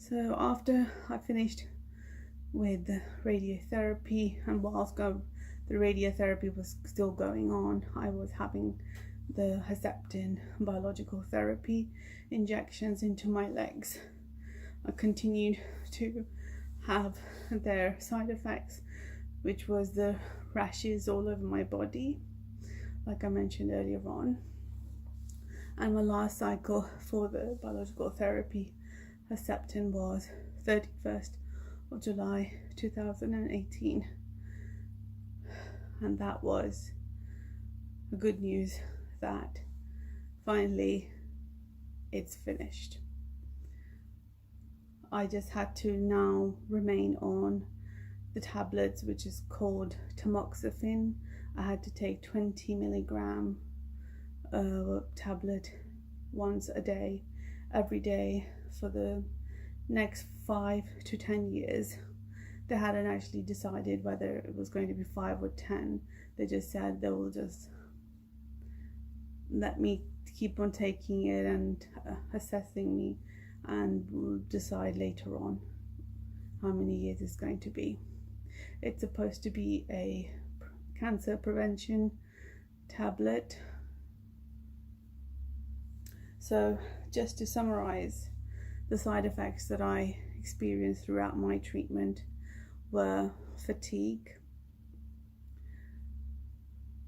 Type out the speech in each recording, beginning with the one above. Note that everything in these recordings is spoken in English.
So after I finished with the radiotherapy, and whilst the radiotherapy was still going on, I was having the Herceptin biological therapy injections into my legs. I continued to have their side effects, which was the rashes all over my body, like I mentioned earlier on. And my last cycle for the biological therapy Herceptin was 31st of July 2018, and that was the good news that finally it's finished. I just had to now remain on the tablets, which is called tamoxifen. I had to take 20 milligram tablet once a day, every day, for the next 5 to 10 years. They hadn't actually decided whether it was going to be 5 or 10. They just said they will just let me keep on taking it and assessing me, and we'll decide later on how many years it's going to be. It's supposed to be a cancer prevention tablet. So just to summarize, the side effects that I experienced throughout my treatment were fatigue.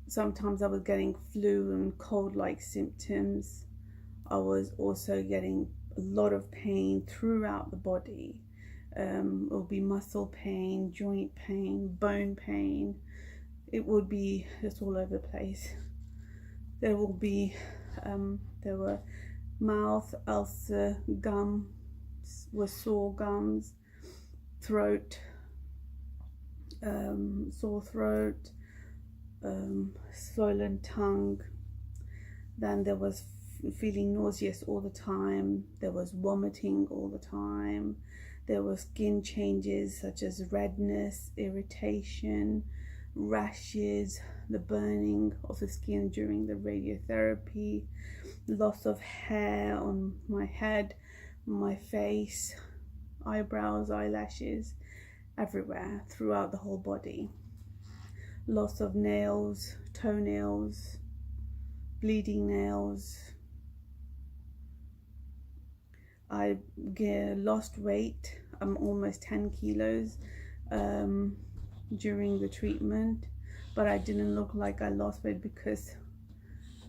Sometimes I was getting flu and cold-like symptoms. I was also getting a lot of pain throughout the body. It will be muscle pain, joint pain, bone pain. It would be just all over the place. There were mouth ulcer, sore gums, throat, sore throat, swollen tongue. Then there was feeling nauseous all the time. There was vomiting all the time. There were skin changes such as redness, irritation, rashes, the burning of the skin during the radiotherapy, loss of hair on my head, my face, eyebrows, eyelashes, everywhere throughout the whole body. Loss of nails, toenails, bleeding nails. I lost weight. I'm almost 10 kilos during the treatment, but I didn't look like I lost weight because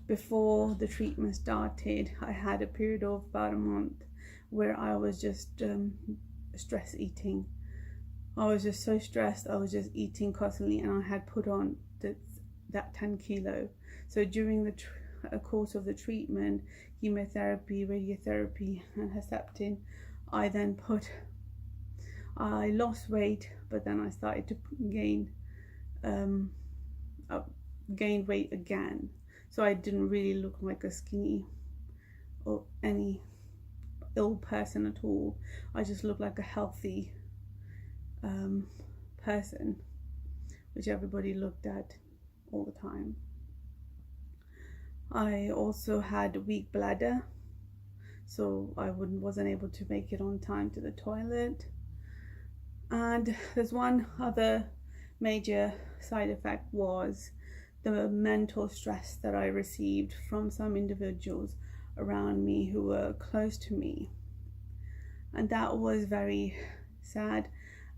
before the treatment started, I had a period of about a month where I was just stress eating. I was just so stressed. I was just eating constantly, and I had put on that 10 kilo. So during the course of the treatment, chemotherapy, radiotherapy, and Herceptin, I lost weight, but then I started to gain weight again. So I didn't really look like a skinny or any ill person at all. I just looked like a healthy person, which everybody looked at all the time. I also had a weak bladder, so I wasn't able to make it on time to the toilet. And there's one other major side effect was the mental stress that I received from some individuals around me who were close to me. And that was very sad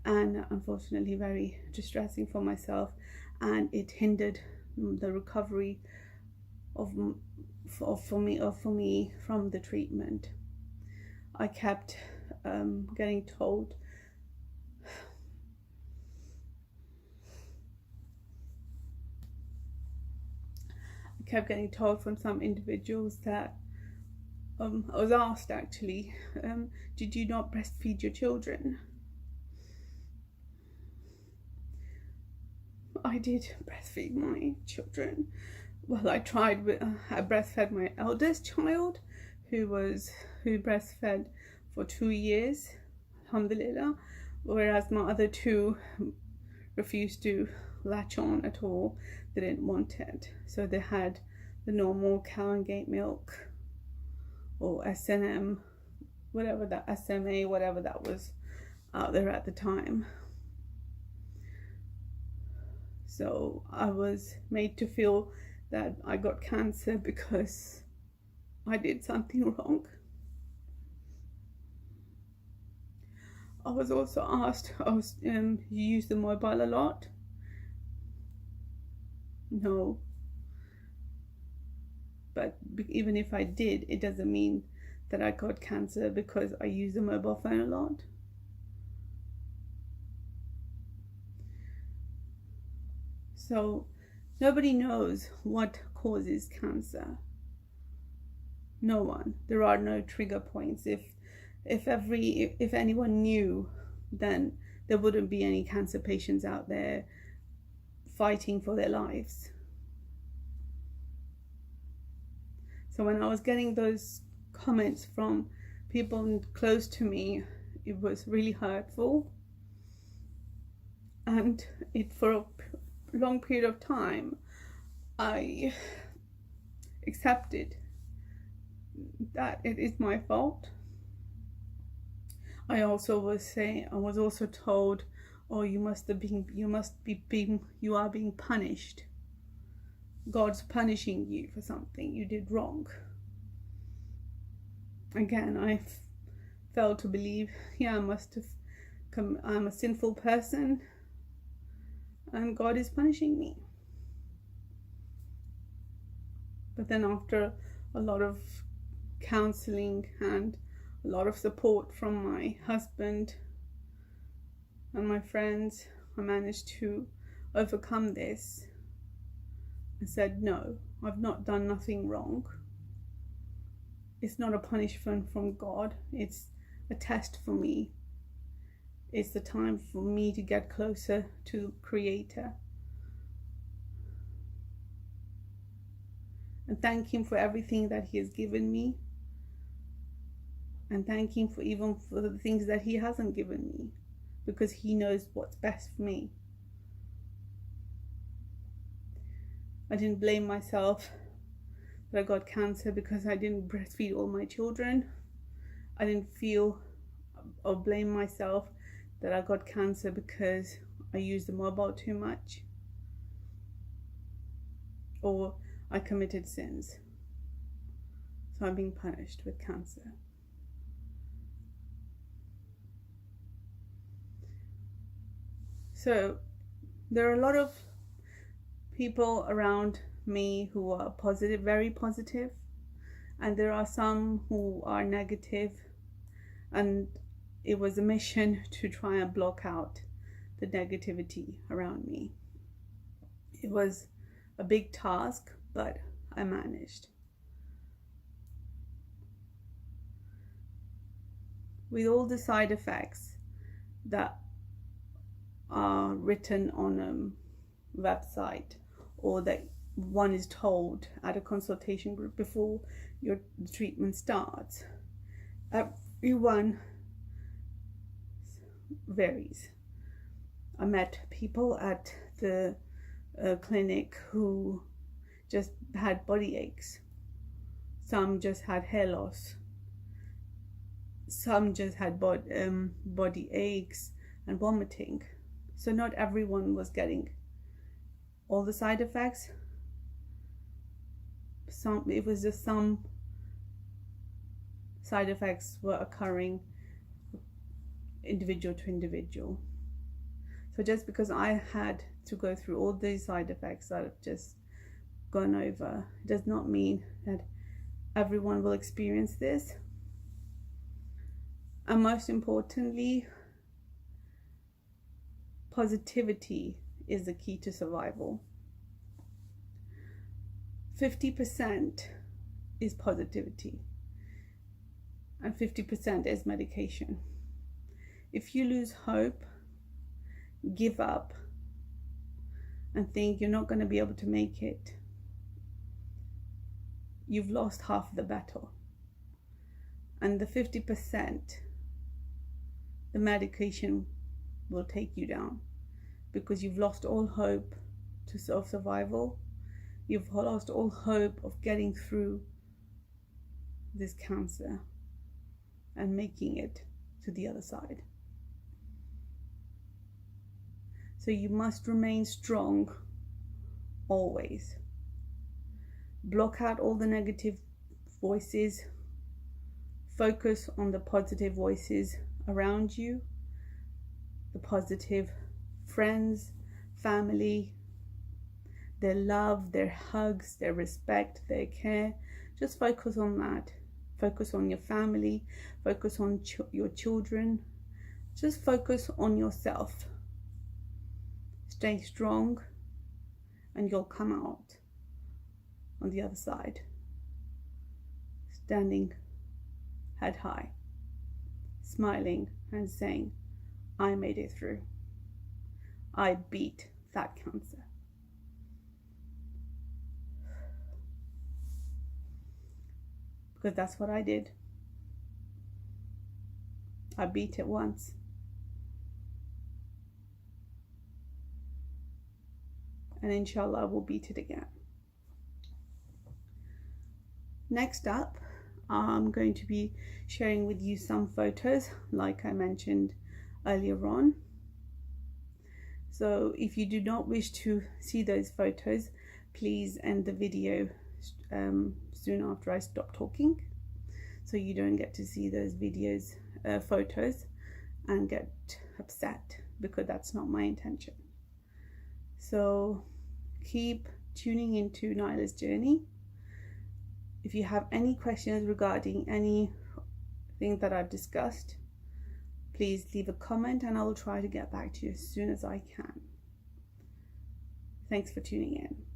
and unfortunately very distressing for myself, and it hindered the recovery for me from the treatment. I kept getting told from some individuals that I was asked actually, did you not breastfeed your children? I did breastfeed my children. Well, I tried. I breastfed my eldest child, who breastfed for 2 years, alhamdulillah, whereas my other two refused to latch on at all. They didn't want it, so they had the normal cow and gate milk or S&M whatever that SMA, whatever that was out there at the time. So I was made to feel that I got cancer because I did something wrong. I was also asked, you use the mobile a lot? No. But even if I did, it doesn't mean that I got cancer because I use the mobile phone a lot. So nobody knows what causes cancer. No one. There are no trigger points. If anyone knew, then there wouldn't be any cancer patients out there fighting for their lives. So when I was getting those comments from people close to me, it was really hurtful. And for a long period of time, I accepted that it is my fault. I was also told, oh, you are being punished. God's punishing you for something you did wrong. Again, I felt to believe, I'm a sinful person and God is punishing me. But then after a lot of counseling and a lot of support from my husband and my friends, I managed to overcome this. I said, no, I've not done nothing wrong. It's not a punishment from God. It's a test for me. It's the time for me to get closer to Creator. And thank Him for everything that He has given me. And thank Him for the things that He hasn't given me. Because He knows what's best for me. I didn't blame myself that I got cancer because I didn't breastfeed all my children. I didn't feel or blame myself that I got cancer because I used the mobile too much or I committed sins. So I'm being punished with cancer. So there are a lot of people around me who are positive, very positive, and there are some who are negative, and it was a mission to try and block out the negativity around me. It was a big task, but I managed. With all the side effects that are written on a website, or that one is told at a consultation group before your treatment starts, everyone varies. I met people at the clinic who just had body aches. Some just had hair loss. Some just had body aches and vomiting. So not everyone was getting all the side effects. It was just some side effects were occurring individual to individual. So just because I had to go through all these side effects that I've just gone over, does not mean that everyone will experience this. And most importantly, positivity is the key to survival. 50% is positivity and 50% is medication. If you lose hope, give up, and think you're not going to be able to make it, you've lost half the battle. And the 50%, the medication will take you down, because you've lost all hope to self-survival. You've lost all hope of getting through this cancer. and making it to the other side. So you must remain strong always. Block out all the negative voices. Focus on the positive voices around you, the positive friends, family, their love, their hugs, their respect, their care. Just focus on that. Focus on your family, focus on your children. Just focus on yourself. Stay strong and you'll come out on the other side, standing head high, smiling and saying, I made it through. I beat that cancer. Because that's what I did. I beat it once. And inshallah, I will beat it again. Next up, I'm going to be sharing with you some photos, like I mentioned earlier on. So if you do not wish to see those photos, please end the video soon after I stop talking, so you don't get to see those videos, photos, and get upset, because that's not my intention. So keep tuning into Naila'z journey. If you have any questions regarding anything that I've discussed, please leave a comment and I will try to get back to you as soon as I can. Thanks for tuning in.